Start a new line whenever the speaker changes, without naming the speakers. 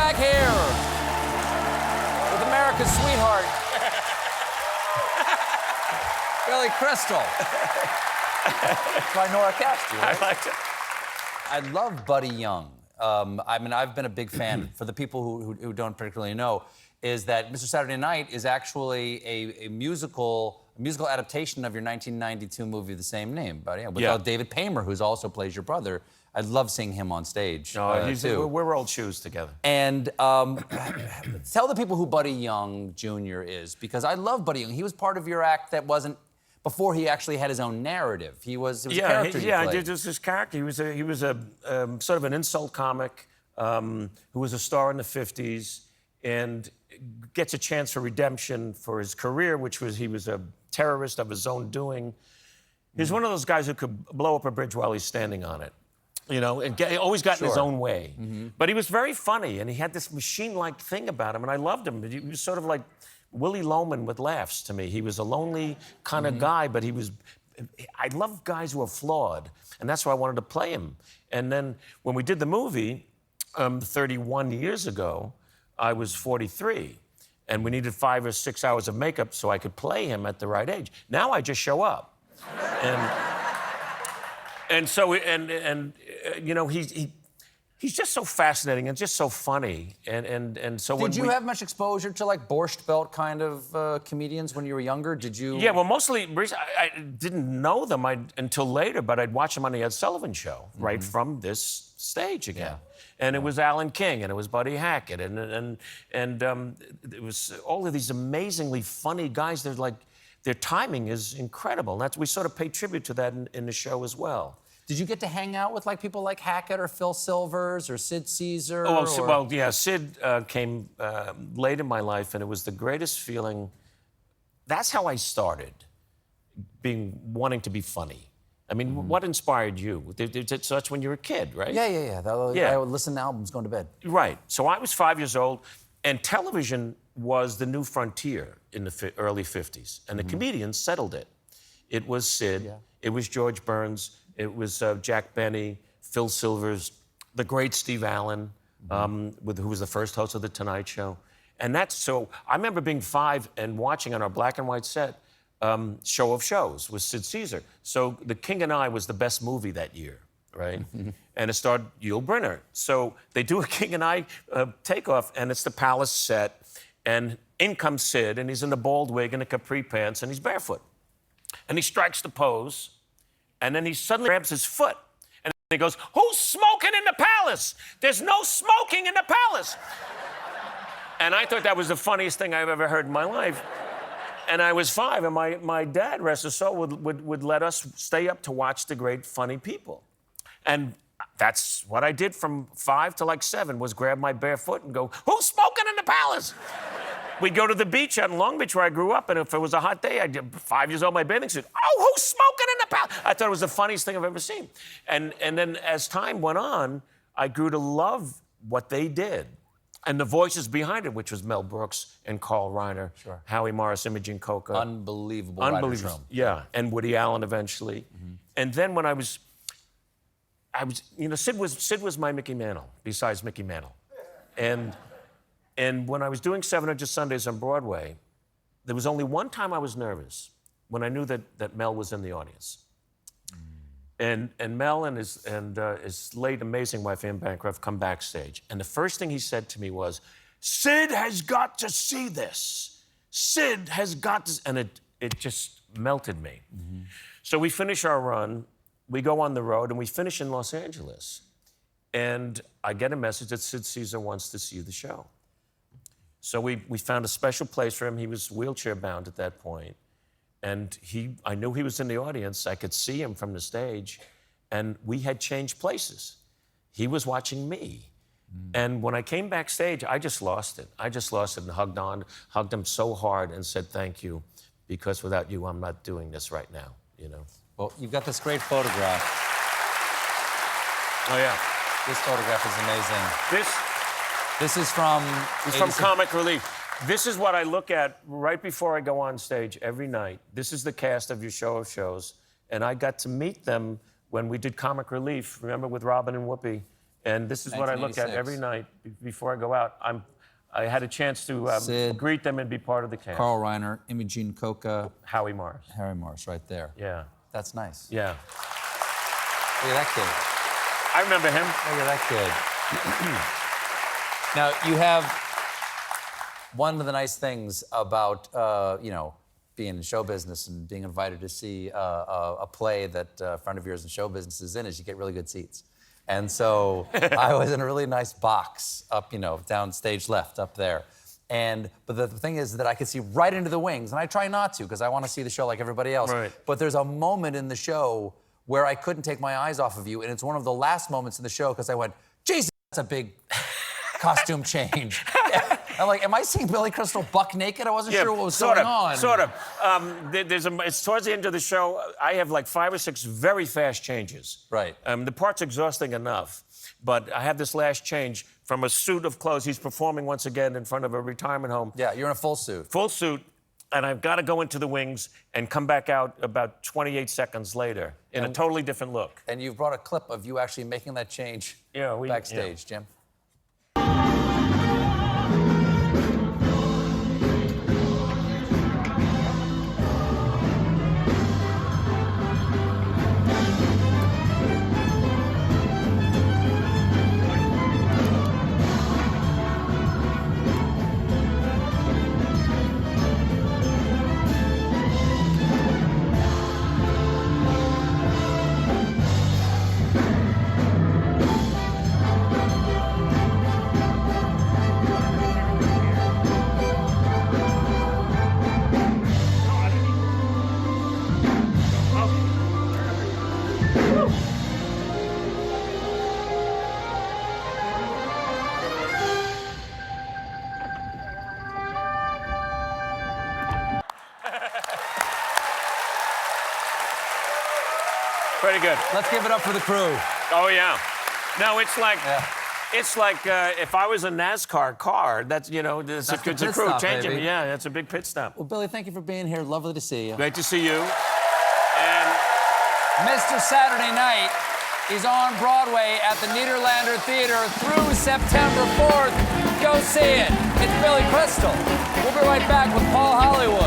back here with America's sweetheart, Billy Crystal. By Nora Castor, right?
I liked it.
I love Buddy Young. I mean, I've been a big fan. For the people who don't particularly know, is that Mr. Saturday Night is actually a musical adaptation of your 1992 movie of the same name, Buddy, with David Paymer, who also plays your brother. I love seeing him on stage, too.
We're old shoes together.
And tell the people who Buddy Young Jr. is, because I love Buddy Young. He was part of your act that wasn't before he actually had his own narrative. He was a character you played.
Yeah, just his character. He was a sort of an insult comic who was a star in the 50s and gets a chance for redemption for his career, which was he was a terrorist of his own doing. He's one of those guys who could blow up a bridge while he's standing on it, you know, and always got in his own way. But he was very funny, and he had this machine-like thing about him, and I loved him. He was sort of like Willie Loman with laughs to me. He was a lonely kind of guy, but I love guys who are flawed, and that's why I wanted to play him. And then when we did the movie 31 years ago, I was 43, and we needed 5 or 6 hours of makeup so I could play him at the right age. Now I just show up, and so you know he's just so fascinating and just so funny, and so
did you have much exposure to like Borscht Belt kind of comedians when you were younger? Did you?
Yeah, well, mostly I didn't know them until later, but I'd watch them on the Ed Sullivan Show right from this stage again. Yeah. And it was Alan King, and it was Buddy Hackett, and it was all of these amazingly funny guys. They're like, their timing is incredible. And we sort of pay tribute to that in the show as well.
Did you get to hang out with like people like Hackett or Phil Silvers or Sid Caesar?
Well, yeah, Sid came late in my life, and it was the greatest feeling. That's how I started, wanting to be funny. I mean, what inspired you? So that's when you were a kid, right?
Yeah. I would listen to albums going to bed.
Right. So I was 5 years old, and television was the new frontier in the early 50s, and the comedians settled it. It was Sid, it was George Burns, it was Jack Benny, Phil Silvers, the great Steve Allen, who was the first host of The Tonight Show. And so I remember being 5 and watching on our black and white set Show of Shows with Sid Caesar. So The King and I was the best movie that year, right? And it starred Yul Brynner. So they do a King and I takeoff, and it's the Palace set, and in comes Sid, and he's in the bald wig and the capri pants, and he's barefoot. And he strikes the pose, and then he suddenly grabs his foot, and he goes, "Who's smoking in the palace? There's no smoking in the palace." And I thought that was the funniest thing I've ever heard in my life. And I was 5, and my dad, rest his soul, would let us stay up to watch the great funny people. And that's what I did from 5 to like 7, was grab my bare foot and go, "Who's smoking in the palace?" We'd go to the beach out in Long Beach where I grew up, and if it was a hot day, I'd 5 years old, my bathing suit. "Oh, who's smoking in the palace?" I thought it was the funniest thing I've ever seen. And then as time went on, I grew to love what they did. And the voices behind it, which was Mel Brooks and Carl Reiner, Howie Morris, Imogen Coca.
Unbelievable.
Yeah, and Woody Allen eventually. And then when I was, you know, Sid was my Mickey Mantle, besides Mickey Mantle. And when I was doing 700 Sundays on Broadway, there was only one time I was nervous, when I knew that Mel was in the audience. And Mel and his late amazing wife, Anne Bancroft, come backstage. And the first thing he said to me was, "Sid has got to see this. Sid has got to..." And it just melted me. So we finish our run, we go on the road, and we finish in Los Angeles. And I get a message that Sid Caesar wants to see the show. So we found a special place for him. He was wheelchair-bound at that point. And I knew he was in the audience. I could see him from the stage. And we had changed places. He was watching me. And when I came backstage, I just lost it. I just lost it and hugged him so hard and said, "Thank you, because without you, I'm not doing this right now," you know?
Well, you've got this great photograph.
Oh, yeah.
This photograph is amazing. This is from...
It's from Comic Relief. This is what I look at right before I go on stage every night. This is the cast of your Show of Shows. And I got to meet them when we did Comic Relief, remember, with Robin and Whoopi. And this is what I look at
1986.
every night before I go out. I had a chance to
Sid,
greet them and be part of the cast.
Carl Reiner, Imogene Coca,
Howie Morris.
Harry Morris, right there.
Yeah.
That's nice.
Yeah.
Look at that kid.
I remember him.
Look at that kid. Now, you have one of the nice things about, you know, being in show business and being invited to see a play that a friend of yours in show business is in is you get really good seats. And so I was in a really nice box up, you know, down stage left up there. But the thing is that I could see right into the wings, and I try not to because I want to see the show like everybody else.
Right.
But there's a moment in the show where I couldn't take my eyes off of you, and it's one of the last moments in the show because I went, Jesus, that's a big costume change. I'm like, am I seeing Billy Crystal buck naked? I wasn't sure what was going on.
Sort of. It's towards the end of the show. I have like 5 or 6 very fast changes.
Right.
The part's exhausting enough, but I have this last change from a suit of clothes. He's performing once again in front of a retirement home.
Yeah, you're in a full suit.
Full suit, and I've got to go into the wings and come back out about 28 seconds later in a totally different look.
And you've brought a clip of you actually making that change backstage, Jim.
Pretty good.
Let's give it up for the crew.
Oh, yeah. No, it's like... It's like if I was a NASCAR car, that's, you know, it's a crew
stop,
changing.
baby.
Yeah, that's a big pit stop.
Well, Billy, thank you for being here. Lovely to see you.
Great to see you. And
Mr. Saturday Night is on Broadway at the Nederlander Theater through September 4th. Go see it. It's Billy Crystal. We'll be right back with Paul Hollywood.